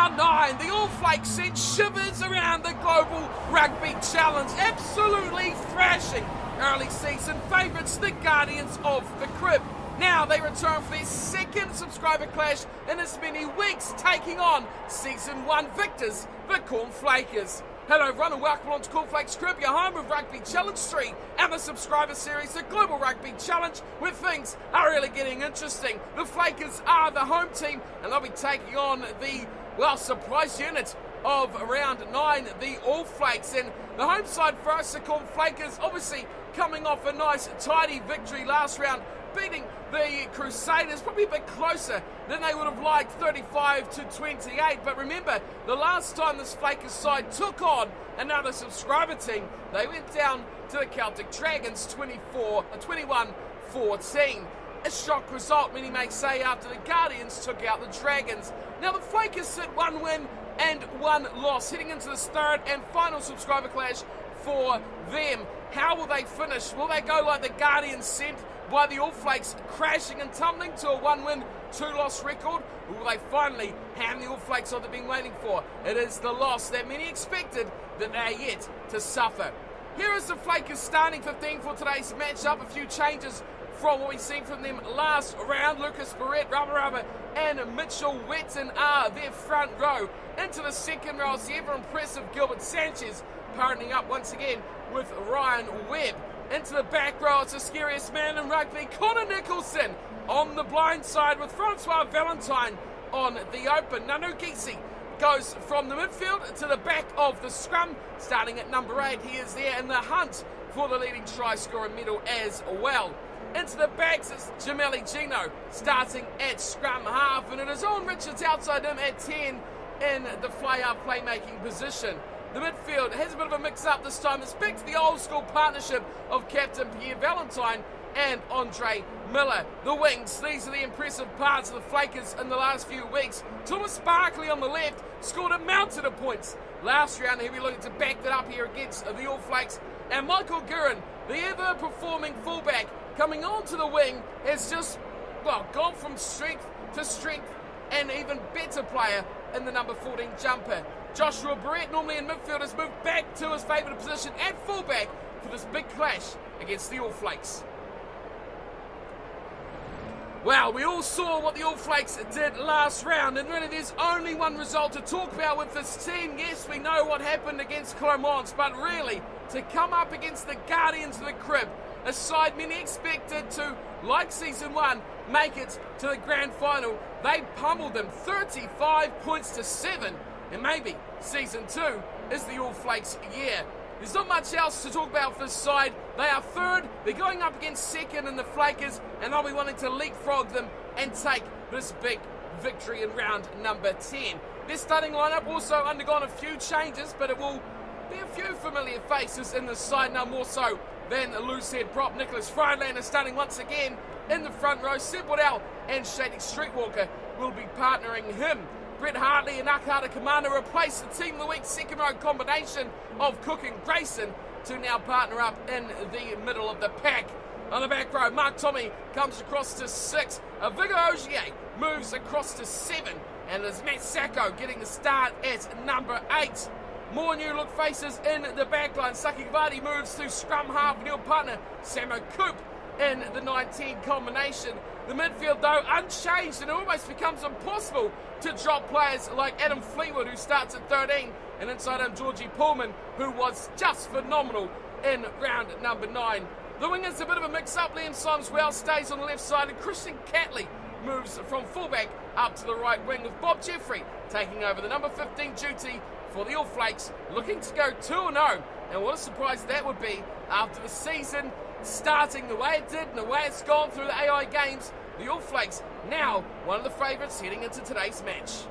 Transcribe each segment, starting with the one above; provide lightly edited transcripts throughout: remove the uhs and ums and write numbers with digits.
round 9, the All Flakes sent shivers around the Global Rugby Challenge, absolutely thrashing early season favourites, the Guardians of the Crib. Now they return for their second subscriber clash in as many weeks, taking on Season 1 victors, the Flakers. Hello everyone and welcome on to Flakes Crib, your home of Rugby Challenge 3 and the subscriber series, the Global Rugby Challenge, where things are really getting interesting. The Flakers are the home team and they'll be taking on the, surprise unit of round 9, the All Flakes. And the home side for us, the Flakers, obviously coming off a nice tidy victory last round, beating the Crusaders, probably a bit closer than they would have liked, 35-28. But remember, the last time this Flakers side took on another subscriber team, they went down to the Celtic Dragons 21-14. A shock result, many may say, after the Guardians took out the Dragons. Now the Flakers sit 1 win and 1 loss, heading into this third and final subscriber clash for them. How will they finish? Will they go like the Guardians sent by the All Flakes, crashing and tumbling to a 1-win, 2-loss record? Or will they finally hand the All Flakes what they've been waiting for? It is the loss that many expected, that they are yet to suffer. Here is the Flakers starting 15 for today's matchup. A few changes from what we've seen from them last round. Lucas Barrett, Rubber, and Mitchell Wetton are their front row. Into the second row is the ever-impressive Gilbert Sanchez, partnering up once again with Ryan Webb. Into the back row, it's the scariest man in rugby, Connor Nicholson, on the blind side with Francois Valentine on the open. Nanu Gisi goes from the midfield to the back of the scrum, starting at number 8. He is there in the hunt for the leading try scorer medal as well. Into the backs, it's Jameli Gino starting at scrum half, and it is Owen Richards outside him at 10 in the fly-out playmaking position. The midfield has a bit of a mix-up this time. It's back to the old-school partnership of Captain Pierre Valentine and Andre Miller. The wings, these are the impressive parts of the Flakers in the last few weeks. Thomas Barkley on the left scored a mountain of points last round. He'll be looking to back that up here against the All Flakes. And Michael Guerin, the ever-performing fullback, coming onto the wing, has just, gone from strength to strength, and even better player in the number 14 jumper. Joshua Barrett, normally in midfield, has moved back to his favoured position at fullback for this big clash against the All Flakes. Well, we all saw what the All Flakes did last round, and really there's only one result to talk about with this team. Yes, we know what happened against Clermont, but really, to come up against the Guardians of the Crib, a side many expected to, like Season 1, make it to the grand final, they pummeled them 35-7. And maybe Season 2 is the All Flakes year. There's not much else to talk about for this side. They are third, they're going up against second in the Flakers, and they'll be wanting to leapfrog them and take this big victory in round number 10. Their starting lineup also undergone a few changes, but it will be a few familiar faces in the side now, more so than the loose-head prop. Nicholas Friedlander starting once again in the front row. Seb Waddell and Shady Streetwalker will be partnering him. Brett Hartley and Akata Commander replace the Team of the Week second row combination of Cook and Grayson to now partner up in the middle of the pack. On the back row, Mark Tommy comes across to 6. Vigo Ogier moves across to 7. And there's Matt Sacco getting the start at number 8. More new look faces in the backline. Saki Gavadi moves to scrum half, new partner Samo Coop in the 19 combination. The midfield, though, unchanged, and it almost becomes impossible to drop players like Adam Fleetwood, who starts at 13, and inside him Georgie Pullman, who was just phenomenal in round number 9. The wingers, a bit of a mix-up. Liam Symes-Wells stays on the left side, and Christian Catley moves from fullback up to the right wing, with Bob Jeffrey taking over the number 15 duty for the All Flakes, looking to go 2-0. And what a surprise that would be after the season starting the way it did and the way it's gone through the AI games. The All Flakes now one of the favourites heading into today's match.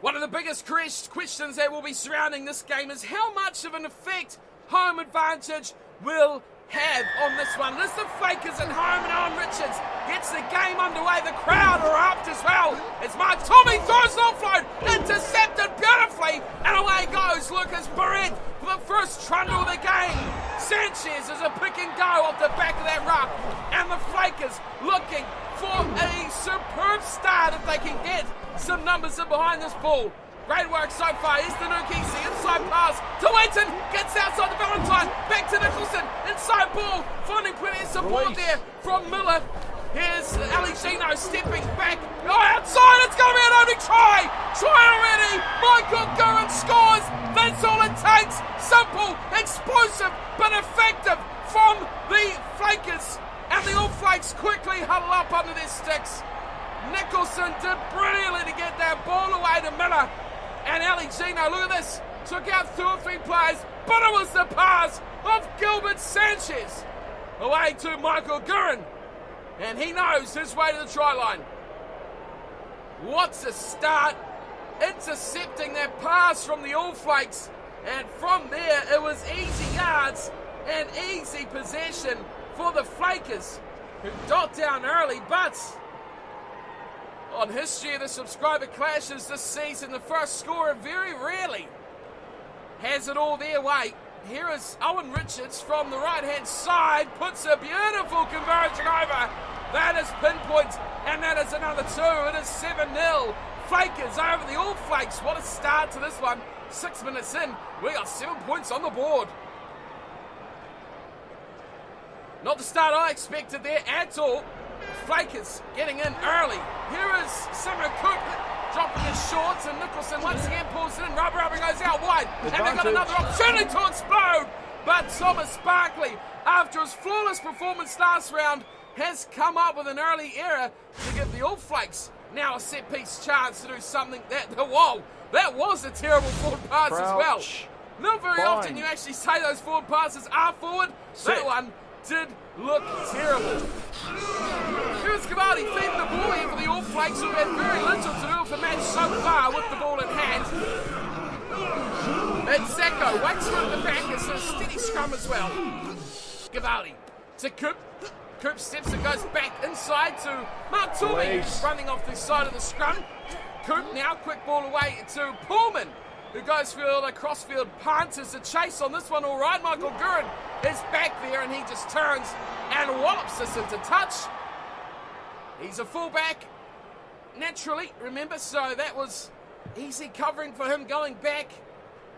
One of the biggest questions that will be surrounding this game is how much of an effect home advantage will have on this one. This is the Flakers at home, and Owen Richards gets the game underway. The crowd are up as well. It's Mark Tommy throws an offload, intercepted beautifully, and away goes Lucas Barrett for the first trundle of the game. Sanchez is a pick and go off the back of that ruck. And the Flakers looking for a superb start if they can get some numbers in behind this ball. Great work so far. Here's the Nukisi. Inside pass to Waiton. Gets outside the Valentine. Back to Nicholson. Inside ball. Finding plenty of support there from Miller. Here's Aligino stepping back. Oh, outside. It's going to be an opening try. Try already. Michael Gurin scores. That's all it takes. Simple, explosive, but effective from the Flakers. And the All Flakes quickly huddle up under their sticks. Nicholson did brilliantly to get that ball away to Miller. And Aligino, look at this, took out 2 or 3 players, but it was the pass of Gilbert Sanchez away to Michael Gurin. And he knows his way to the try line. What's a start, intercepting that pass from the All Flakes. And from there, it was easy yards and easy possession for the Flakers, who dot down early, but on history of the subscriber clashes this season, the first scorer very rarely has it all their way. Here is Owen Richards from the right-hand side, puts a beautiful conversion over. That is pinpoint, and that is another 2. It is 7-0. Flakers over the All Flakes. What a start to this one. 6 minutes in, we got 7 points on the board. Not the start I expected there at all. Flakers getting in early. Here is Simon Cook dropping his shorts, and Nicholson once again pulls it in. Rubber goes out wide. And they've got another opportunity to explode. But Thomas Barkley, after his flawless performance last round, has come up with an early error to give the All Flakes now a set-piece chance to do something that was a terrible forward pass as well. Not very often you actually say those forward passes are forward. That one did look terrible. Here's Cavalli feeding the ball here for the All Flakes, who've had very little to do with the match so far with the ball in hand. And Sacco waits for it at the back. It's a steady scrum as well. Cavalli to Coop. Coop steps and goes back inside to Mark Toomey, running off the side of the scrum. Coop now, quick ball away to Pullman, who goes for a crossfield punt. Is a chase on this one all right. Michael Gurin is back there, and he just turns and wallops us into touch. He's a fullback, naturally, remember, so that was easy covering for him going back.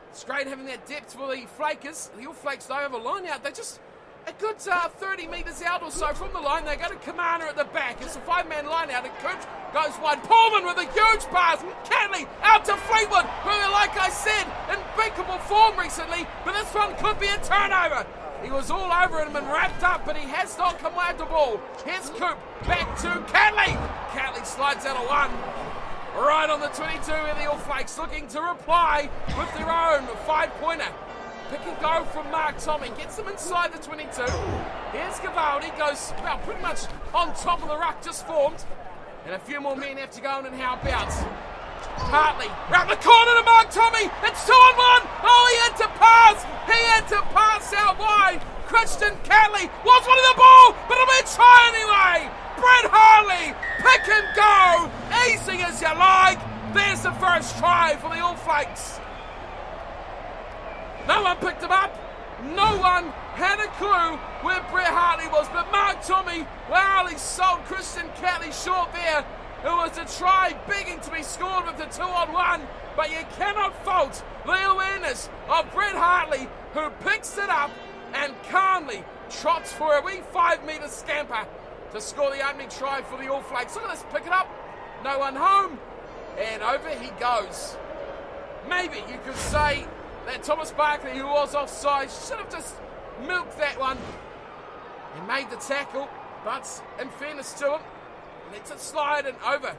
It's great having that depth for the Flakers. The All Flakes, though, have a line out. They're just a good 30 metres out or so from the line. They got a commander at the back. It's a 5-man line out. And Coop goes wide. Pullman with a huge pass. Cantley out to Fleetwood, who, like I said, in breakable form recently, but this one could be a turnover. He was all over him and wrapped up, but he has not come away with the ball. Here's Coop back to Cantley. Cantley slides out a 1. Right on the 22 of the All Flakes, looking to reply with their own 5-pointer. Pick and go from Mark Tommy, gets them inside the 22. Here's Cavaldi, goes pretty much on top of the ruck just formed. And a few more men have to go in and help out. Hartley, round the corner to Mark Tommy, it's 2-on-1. Oh, he had to pass out wide. Christian Catley was winning the ball, but it'll be a try anyway. Brett Hartley, pick and go, easy as you like. There's the first try for the All Flakes. No one picked him up. No one had a clue where Brett Hartley was. But Mark Tommy, well, he sold Christian Catley short there. It was a try begging to be scored with the 2-on-1. But you cannot fault the awareness of Brett Hartley, who picks it up and calmly trots for a wee 5-metre scamper to score the opening try for the All Flakes. Look at this, pick it up. No one home. And over he goes. Maybe you could say that Thomas Barkley, who was offside, should have just milked that one and made the tackle. But in fairness to him, lets it slide and over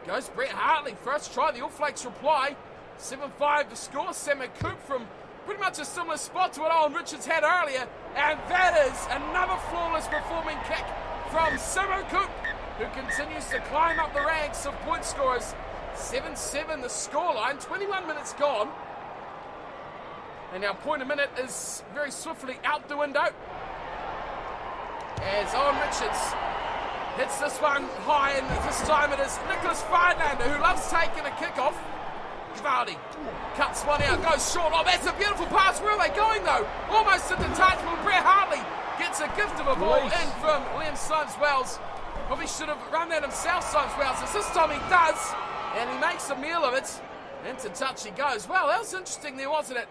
goes Brett Hartley. First try, the All Flakes reply. 7-5 to score. Sammy Coop from pretty much a similar spot to what Owen Richards had earlier. And that is another flawless performing kick from Sammy Coop, who continues to climb up the ranks of point scorers. 7-7 the scoreline, 21 minutes gone. And our point a minute is very swiftly out the window as Owen Richards hits this one high, and this time it is Nicholas Friedlander, who loves taking a kickoff. Givaldi cuts one out, goes short. Oh, that's a beautiful pass. Where are they going, though? Almost into touch, but Brett Hartley gets a gift of a ball in from Liam Symes-Wells. Probably should have run that himself, Symes-Wells. This time he does, and he makes a meal of it. Into touch he goes. Well, that was interesting there, wasn't it?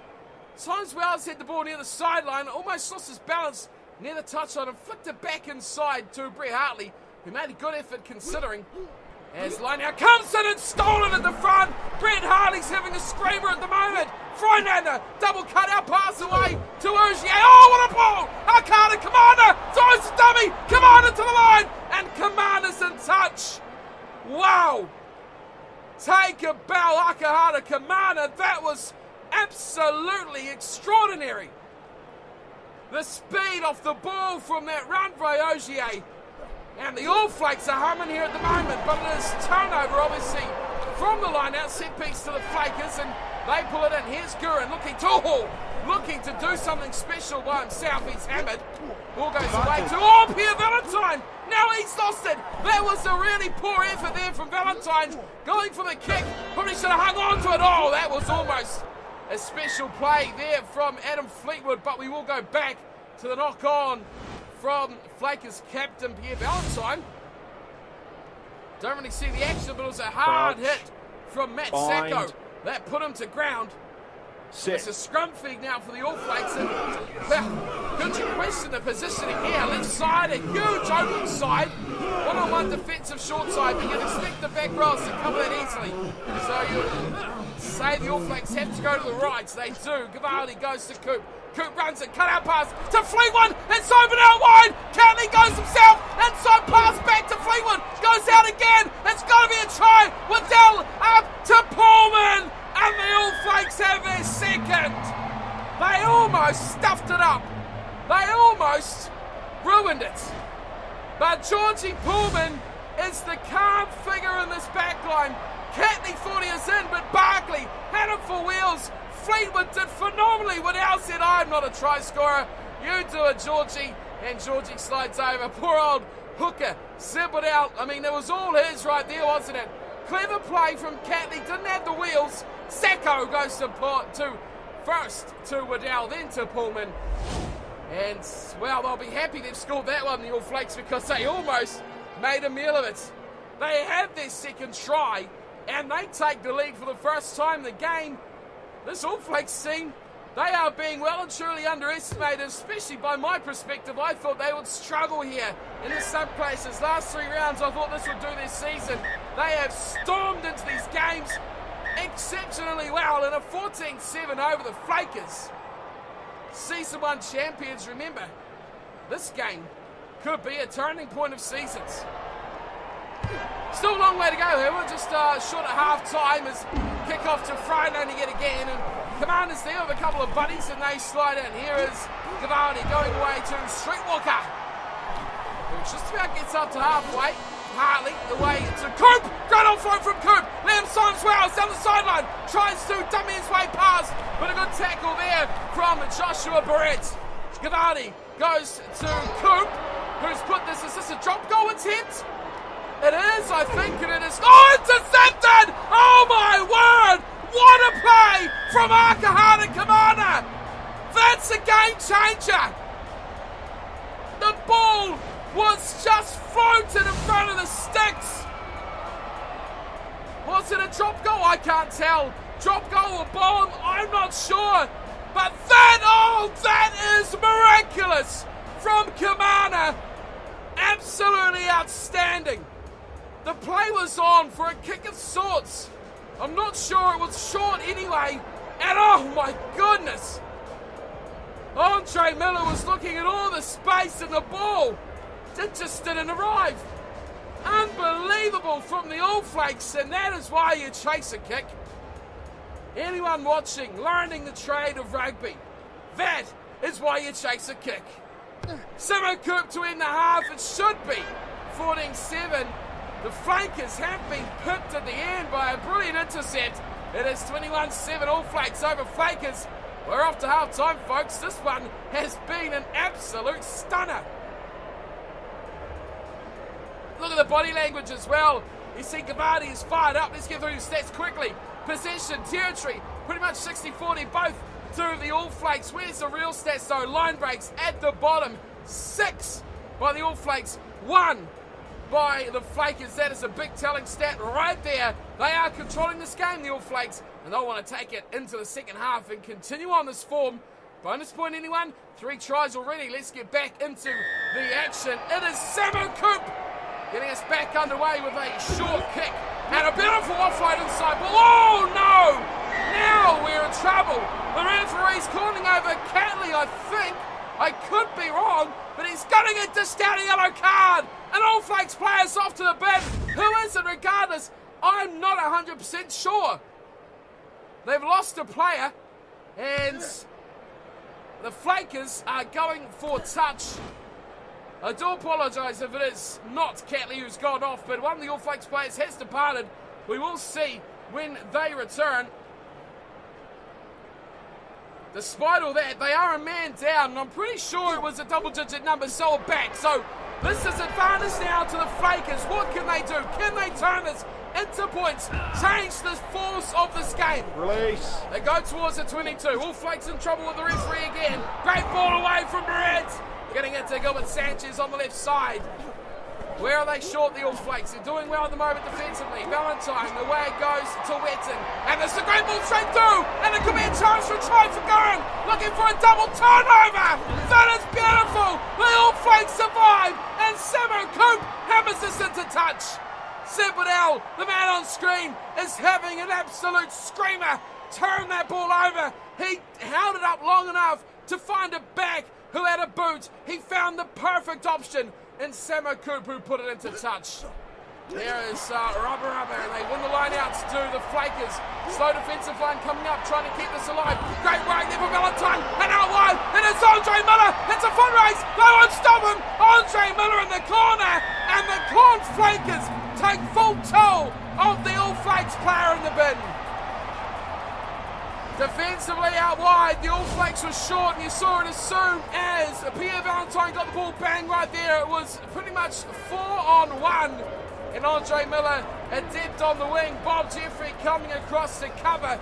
Symes-Wells had the ball near the sideline, almost lost his balance near the touchline and flicked it back inside to Brett Hartley, who made a good effort considering. As line now comes in and stolen at the front. Brett Hartley's having a screamer at the moment. Freinander, double cut out pass away to Ogier. Oh, what a ball! Akahata Kamana throws the dummy. Kamana to the line, and Kamana's in touch. Wow! Take a bow, Akahata Kamana. That was absolutely extraordinary. The speed off the ball from that run by Ogier. And the All Flakes are humming here at the moment, but it is turnover, obviously, from the line out, set piece to the Flakers, and they pull it in. Here's Gurin looking to do something special by himself. He's hammered. Ball goes away to Pierre Valentine. Now he's lost it. That was a really poor effort there from Valentine. Going for the kick. Probably should have hung on to it. Oh, that was almost a special play there from Adam Fleetwood, but we will go back to the knock-on from Flakers captain Pierre Valentine. Don't really see the action, but it was a hard hit from Matt Sacco. That put him to ground. It's a scrum feed now for the All Flakes. And, well, could you question the positioning here? Left side, a huge open side. One-on-one defensive short side, but you'd expect the back rows to cover that easily. So you say the All Flakes have to go to the right. They do. Givaldi goes to Coop. Coop runs it, cut out pass to Fleetwood. It's open out wide. Catley goes himself. Inside pass back to Fleetwood. Goes out again. It's got to be a try. Waddell up to Pullman. And the All Flakes have their second. They almost stuffed it up. They almost ruined it. But Georgie Pullman is the calm figure in this backline. Catley thought he was in, but Barkley had him for wheels. Fleetwood did phenomenally. Waddell said, I'm not a try scorer. You do it, Georgie. And Georgie slides over. Poor old hooker. Zibbled out. I mean, it was all his right there, wasn't it? Clever play from Catley. Didn't have the wheels. Sacco goes to first to Waddell, then to Pullman. And, well, they'll be happy they've scored that one, the All Flakes, because they almost made a meal of it. They have their second try, and they take the lead for the first time in the game. This All Flakes team, they are being well and truly underestimated, especially by my perspective. I thought they would struggle here in some places. Last 3 rounds, I thought this would do their season. They have stormed into these games exceptionally well in a 14-7 over the Flakers. Season 1 champions, remember, this game could be a turning point of seasons. Still a long way to go here. We're just short at half-time as kick-off to Freinander yet again. And Commander's there with a couple of buddies and they slide in. Here is Givaldi going away to Streetwalker, who just about gets up to halfway. Hartley away to Coop. Great on throw from Coop. Liam Symes-Wells down the sideline. Tries to dummy his way past, but a good tackle there from Joshua Barrett. Givaldi goes to Coop, who's put this. Is this a drop goal attempt? It is, I think, and it is. Oh, intercepted! Oh my word! What a play from Akahata Kamana! That's a game changer! The ball was just floated in front of the sticks. Was it a drop goal? I can't tell. Drop goal or bomb? I'm not sure. But that is miraculous from Kamana. Absolutely outstanding. The play was on for a kick of sorts. I'm not sure, it was short anyway. And oh my goodness. Andre Miller was looking at all the space in the ball. It just didn't arrive. Unbelievable from the All Flakes, and that is why you chase a kick. Anyone watching, learning the trade of rugby, that is why you chase a kick. Simo Coop to end the half. It should be 14-7. The Flakers have been pipped at the end by a brilliant intercept. It is 21-7 All Flakes over Flakers. We're off to half-time, folks. This one has been an absolute stunner. Look at the body language as well. You see Givaldi is fired up. Let's get through his stats quickly. possession territory. Pretty much 60-40, both to the All Flakes. Where's the real stats though? Line breaks at the bottom. 6 by the All Flakes, 1 by the Flakers. That is a big telling stat right there. They are controlling this game, the All Flakes, and they'll want to take it into the second half and continue on this form. Bonus point, anyone? 3 tries already. Let's get back into the action. It is Samu Coop getting us back underway with a short kick and a beautiful offload inside ball. Oh no! Now we're in trouble. The referee's calling over Catley, I think. I could be wrong, but he's going to get dished out a yellow card. And All Flakes players off to the bin. Who is it regardless? I'm not 100% sure. They've lost a player, and the Flakers are going for touch. I do apologise if it is not Catley who's gone off, but one of the All Flakes players has departed. We will see when they return. Despite all that, they are a man down, and I'm pretty sure it was a double-digit number sold back. So this is advantage now to the Flakers. What can they do? Can they turn this into points? Change the force of this game. Release. They go towards the 22. All Flakes in trouble with the referee again. Great ball away from Barrett. Getting it to Gilbert Sanchez on the left side. Where are they short, the All Flakes? They're doing well at the moment defensively. Valentine, the way it goes to Wetton. And there's a great ball straight through. And it could be a chance for a try for Gurren. Looking for a double turnover. That is beautiful. The All Flakes survive. And Samu Coop hammers this into touch. Sebadell, the man on screen, is having an absolute screamer. Turn that ball over. He held it up long enough to find a back who had a boot. He found the perfect option in Samu Coop, who put it into touch. There is rubber, and they win the line out to the Flakers. Slow defensive line coming up, trying to keep this alive. Great work there for Valentine, and out wide, and it's Andre Miller. It's a foot race. No one stop him. Andre Miller in the corner, and the Corn Flakers take full toll of the All Flakes player in the bin. Defensively out wide, the All Flakes was short, and you saw it as soon as Pierre Valentine got the ball bang right there. It was pretty much 4-on-1, and Andre Miller adept on the wing. Bob Jeffrey coming across to cover.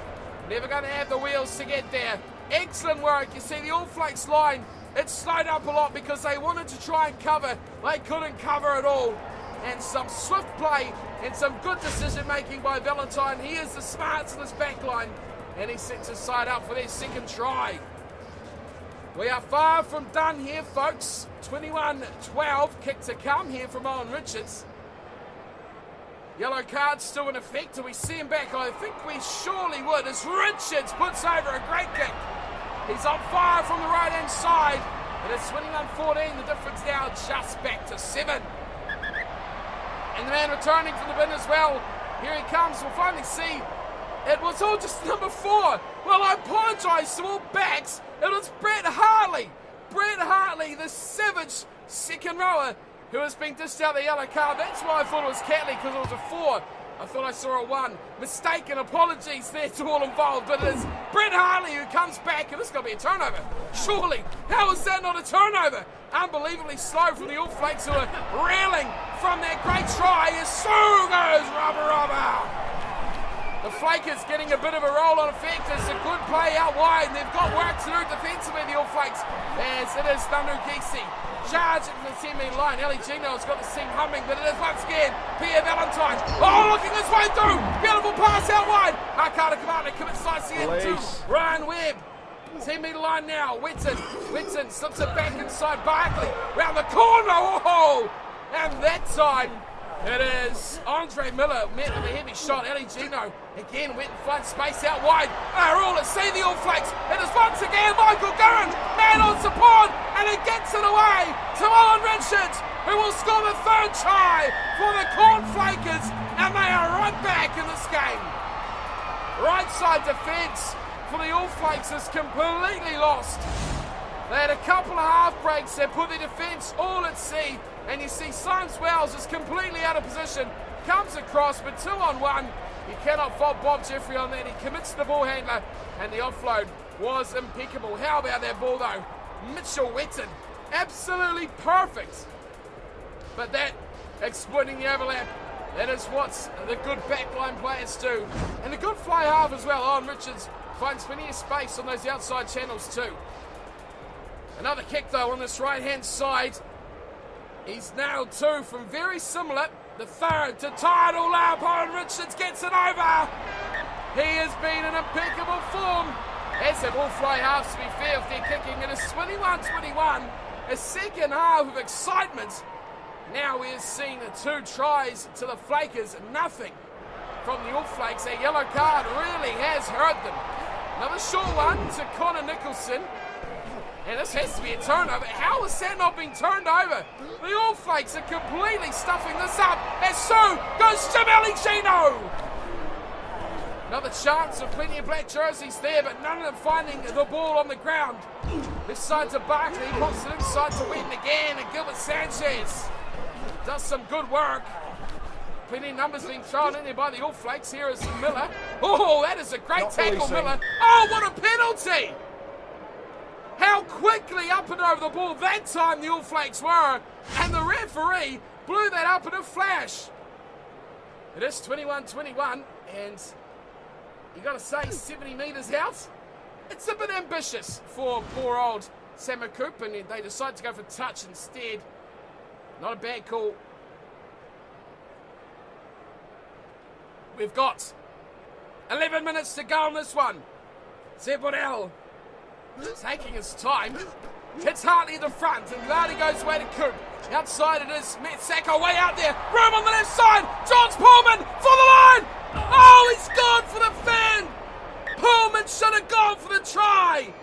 Never going to have the wheels to get there. Excellent work. You see the All Flakes line, it slowed up a lot because they wanted to try and cover. They couldn't cover at all. And some swift play and some good decision making by Valentine. He is the smarts in this back line. And he sets his side up for their second try. We are far from done here, folks. 21-12, kick to come here from Owen Richards. Yellow card still in effect. Do we see him back? I think we surely would, as Richards puts over a great kick. He's on fire from the right-hand side. It is 21-14. The difference now just back to 7. And the man returning from the bin as well. Here he comes. We'll finally see. It was all just number 4. Well, I apologise to all backs. It was Brett Hartley. Brett Hartley, the savage second rower who has been dished out the yellow card. That's why I thought it was Catley, because it was a 4. I thought I saw a 1. Mistaken, apologies there to all involved, but it is Brett Hartley who comes back, and this is going to be a turnover. Surely, how is that not a turnover? Unbelievably slow from the All Flakes, who are reeling from their great try. As so goes rubber. The Flakers getting a bit of a roll on effect. It's a good play out wide. They've got work to do defensively, the All Flakes, as it is Thundu Gisi. Charging from the 10-metre line. Ellie Gino's got the team humming, but it is once again Pierre Valentine. Oh, looking this way through. Beautiful pass out wide. Hakata Kamana commits nicely into Ryan Webb. 10-metre line now. Wetton slips it back inside Barkley. Round the corner. Oh, and that time it is Andre Miller met with a heavy shot. Ellie Gino again went in front, space out wide. They're all at sea, the All Flakes. It is once again Michael Gurren, man on support, and he gets it away to Owen Richards, who will score the 3rd try for the Corn Flakers, and they are right back in this game. Right side defence for the All Flakes is completely lost. They had a couple of half breaks that put their defence all at sea. And you see Science Wells is completely out of position. Comes across, but 2-on-1. You cannot fault Bob Jeffrey on that. He commits to the ball handler, and the offload was impeccable. How about that ball, though? Mitchell Wetton, absolutely perfect. But that, exploiting the overlap, That is what the good backline players do. And the good fly half as well. Owen Richards finds plenty of space on those outside channels too. Another kick though on this right-hand side. He's nailed two from very similar. The third to tie it all up. Owen Richards gets it over. He has been in impeccable form. As have all fly halves, to be fair, if they're kicking. It is 21-21. A second half of excitement. Now we're seeing the two tries to the Flakers, nothing from the All Flakes. A yellow card really has hurt them. Another short one to Connor Nicholson. And this has to be a turnover. How is that not being turned over? The All Flakes are completely stuffing this up. As so goes Chino. Another chance of plenty of black jerseys there, but none of them finding the ball on the ground. This side to Barkley, pops it inside to Witten again, and Gilbert Sanchez does some good work. Plenty of numbers being thrown in there by the All Flakes. Here is Miller. Oh, that is a great tackle, Miller. Oh, what a penalty! How quickly up and over the ball that time the All Flakes were, and the referee blew that up in a flash. It is 21-21, and you got to say 70 metres out. It's a bit ambitious for poor old Samakoop, and they decide to go for touch instead. Not a bad call. We've got 11 minutes to go on this one. Zeborel taking his time. Hits Hartley at the front, and Glardy goes away to Coop. Outside it is Metsako way out there. Room on the left side. Johns Pullman for the line. Oh, he's gone for the fan. Pullman should have gone for the try.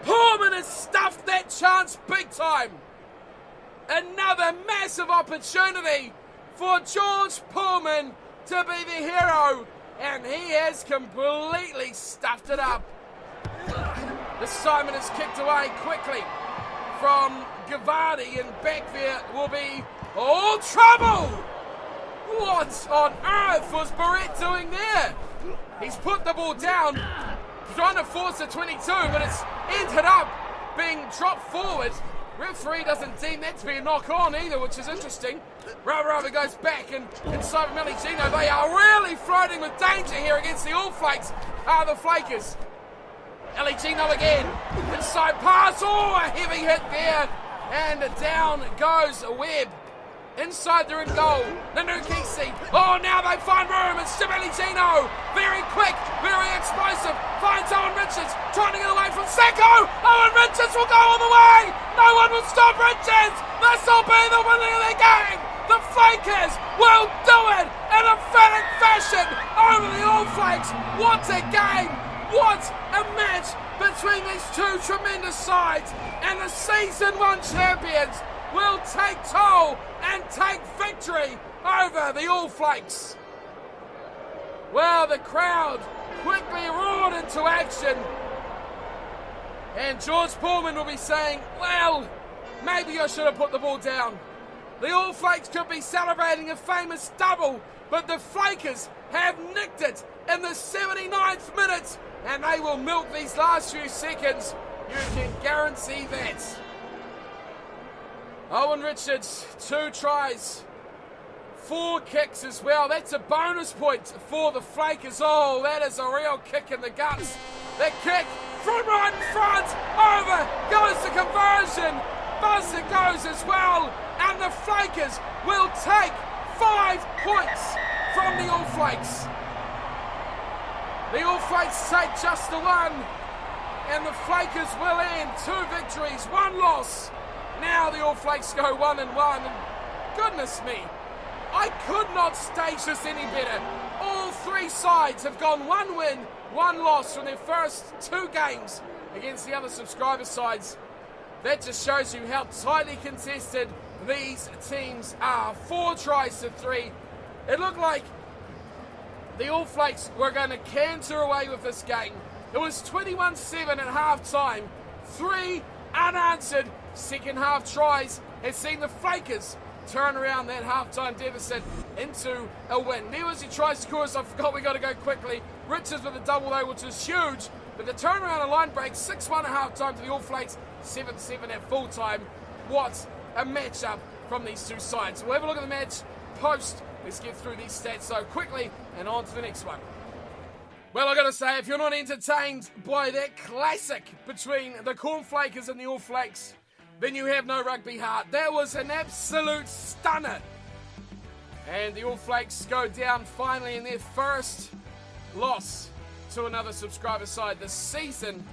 Pullman has stuffed that chance big time. Another massive opportunity for George Pullman to be the hero, and he has completely stuffed it up. This Simon is kicked away quickly from Gavardi, and back there will be all trouble. What on earth was Barrett doing there? He's put the ball down, trying to force a 22, but it's ended up being dropped forward. Referee doesn't deem that to be a knock-on either, which is interesting. Rava goes back, and inside of Meligino, they are really floating with danger here against the All Flakes, the Flakers. Eligino again, inside pass, oh, a heavy hit there, and down goes Webb. Inside they're in goal, Nanukisi, oh, now they find room, it's Eligino, very quick, very explosive, finds Owen Richards, trying to get away from Sacco. Owen Richards will go all the way, no one will stop Richards, this will be the winning of the game. The Flakers will do it in emphatic fashion over the All Flakes. What a game, what a match between these two tremendous sides, and the Season 1 champions will take toll and take victory over the All Flakes. Well, the crowd quickly roared into action, and George Pullman will be saying, well, maybe I should have put the ball down. The All Flakes could be celebrating a famous double, but the Flakers have nicked it in the 79th minute, and they will milk these last few seconds. You can guarantee that. Owen Richards, 2 tries, 4 kicks as well. That's a bonus point for the Flakers. Oh, that is a real kick in the guts. The kick from right in front, over goes the conversion. Buzzer goes as well, and the Flakers will take 5 points from the All Flakes. The All Flakes take just the 1, and the Flakers will end 2 victories, 1 loss. Now the All Flakes go 1-1, and goodness me, I could not stage this any better. All 3 sides have gone 1 win, 1 loss from their first 2 games against the other subscriber sides. That just shows you how tightly contested these teams are. 4 tries to 3. It looked like the All Flakes were going to canter away with this game. It was 21-7 at half-time. 3 unanswered second half tries has seen the Flakers turn around that half-time deficit into a win. There was your try scorers. I forgot we got to go quickly. Richards with a double though, which is huge. But the turnaround and line break, 6-1 at half-time to the All Flakes, 7-7 at full-time. What a matchup from these two sides. We'll have a look at the match post. Let's get through these stats so quickly and on to the next one. Well, I gotta say, if you're not entertained by that classic between the Corn Flakers and the All Flakes, then you have no rugby heart. That was an absolute stunner. And the All Flakes go down finally in their first loss to another subscriber side this season.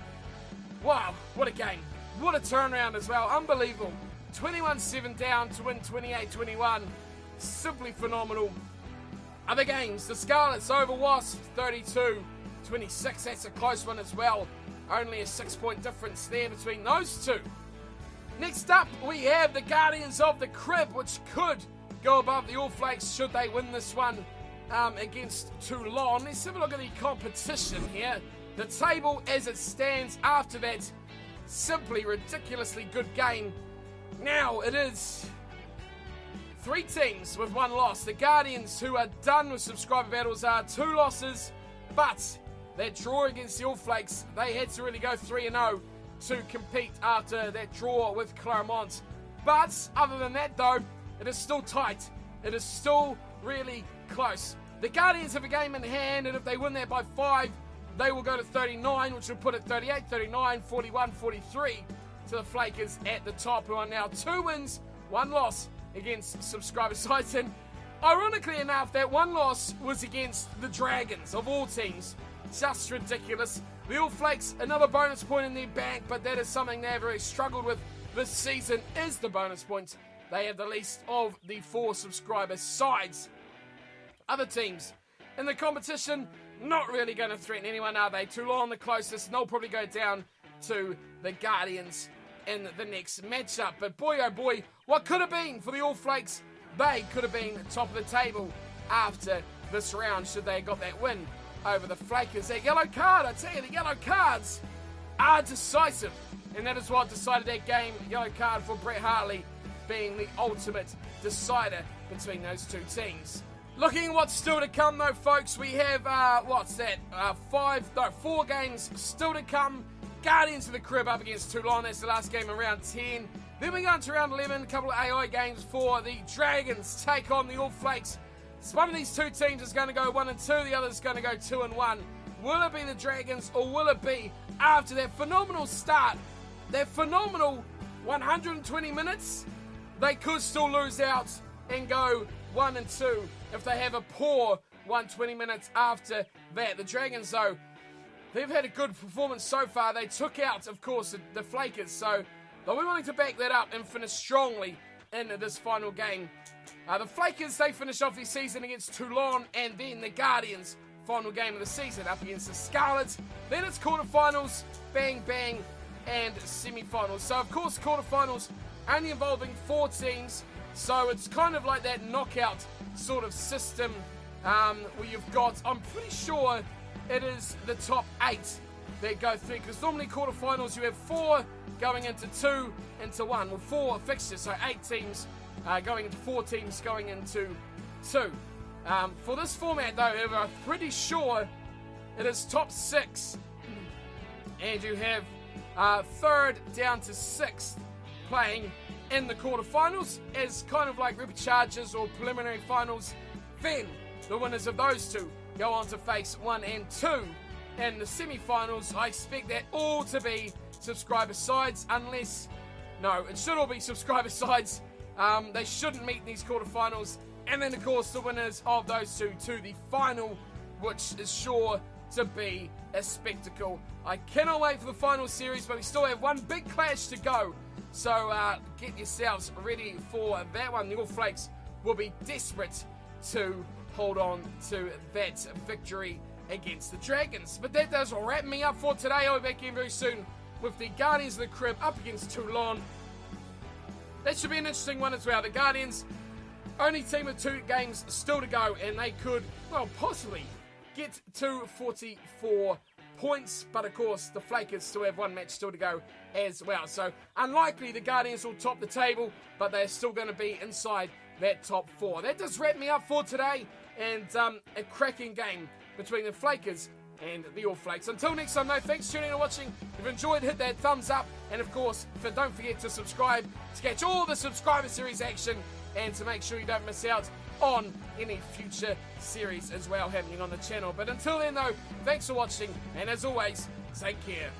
Wow, what a game. What a turnaround as well. Unbelievable. 21-7 down to win 28-21. Simply phenomenal. Other games, the Scarlets over Wasps 32-26. That's a close one as well. Only a 6-point difference there between those two. Next up, we have the Guardians of the Crib, which could go above the All Flakes should they win this one against Toulon. Let's have a look at the competition here. The table as it stands after that simply ridiculously good game. Now it is 3 teams with 1 loss. The Guardians, who are done with subscriber battles, are 2 losses, but that draw against the All Flakes, they had to really go 3-0 to compete after that draw with Claremont. But other than that though, it is still tight. It is still really close. The Guardians have a game in hand, and if they win that by 5, they will go to 39, which will put it 38, 39, 41, 43 to the Flakers at the top, who are now 2 wins, 1 loss against subscriber sides. And ironically enough, that 1 loss was against the Dragons, of all teams. Just ridiculous. The All Flakes, another bonus point in their bank, but that is something they have really struggled with this season, is the bonus points. They have the least of the 4 subscriber sides. Other teams in the competition, not really going to threaten anyone, are they? Toulon the closest, and they'll probably go down to the Guardians in the next matchup. But boy oh boy, what could have been for the All Flakes? They could have been top of the table after this round should they have got that win over the Flakers. That yellow card, I tell you, the yellow cards are decisive, and that is what decided that game. Yellow card for Brett Hartley being the ultimate decider between those 2 teams. Looking at what's still to come though, folks, we have, 4 games still to come. Guardians of the Crib up against Toulon, that's the last game in round 10. Then we go into round 11, a couple of AI games for the Dragons take on the All Flakes. So one of these 2 teams is going to go 1-2, the other is going to go 2-1. Will it be the Dragons, or will it be, after that phenomenal start, that phenomenal 120 minutes, they could still lose out and go 1-2 if they have a poor 120 minutes after that. The Dragons, though, they've had a good performance so far. They took out, of course, the Flakers, so they'll be wanting to back that up and finish strongly in this final game. The Flakers, they finish off their season against Toulon, and then the Guardians, final game of the season, up against the Scarlets. Then it's quarterfinals, bang, bang, and semi-finals. So, of course, quarterfinals only involving 4 teams, so it's kind of like that knockout sort of system where you've got, I'm pretty sure it is the top 8 that go through, because normally quarterfinals you have 4 going into 2 into 1, well 4 fixtures, so 8 teams going into 4 teams going into 2. For this format though, however, I'm pretty sure it is top 6, and you have 3rd down to 6th playing in the quarterfinals as kind of like repecharges or preliminary finals. Then the winners of those 2 go on to face 1 and 2 in the semi-finals. I expect that all to be subscriber sides, unless, no, it should all be subscriber sides. They shouldn't meet in these quarterfinals, and then of course the winners of those 2 to the final, which is sure to be a spectacle. I cannot wait for the final series, but we still have one big clash to go. So get yourselves ready for that one. The All Flakes will be desperate to hold on to that victory against the Dragons. But that does wrap me up for today. I'll be back in very soon with the Guardians of the Crib up against Toulon. That should be an interesting one as well. The Guardians, only team with 2 games still to go, and they could, well, possibly get to 44 points, but of course the Flakers still have 1 match still to go as well. So unlikely the Guardians will top the table, but they're still going to be inside that top 4. That does wrap me up for today, and a cracking game between the Flakers and the All Flakes. Until next time, though, thanks for tuning in and watching. If you've enjoyed, hit that thumbs up. And of course, don't forget to subscribe to catch all the Subscriber Series action and to make sure you don't miss out on any future series as well happening on the channel. But until then, though, thanks for watching, and as always, take care.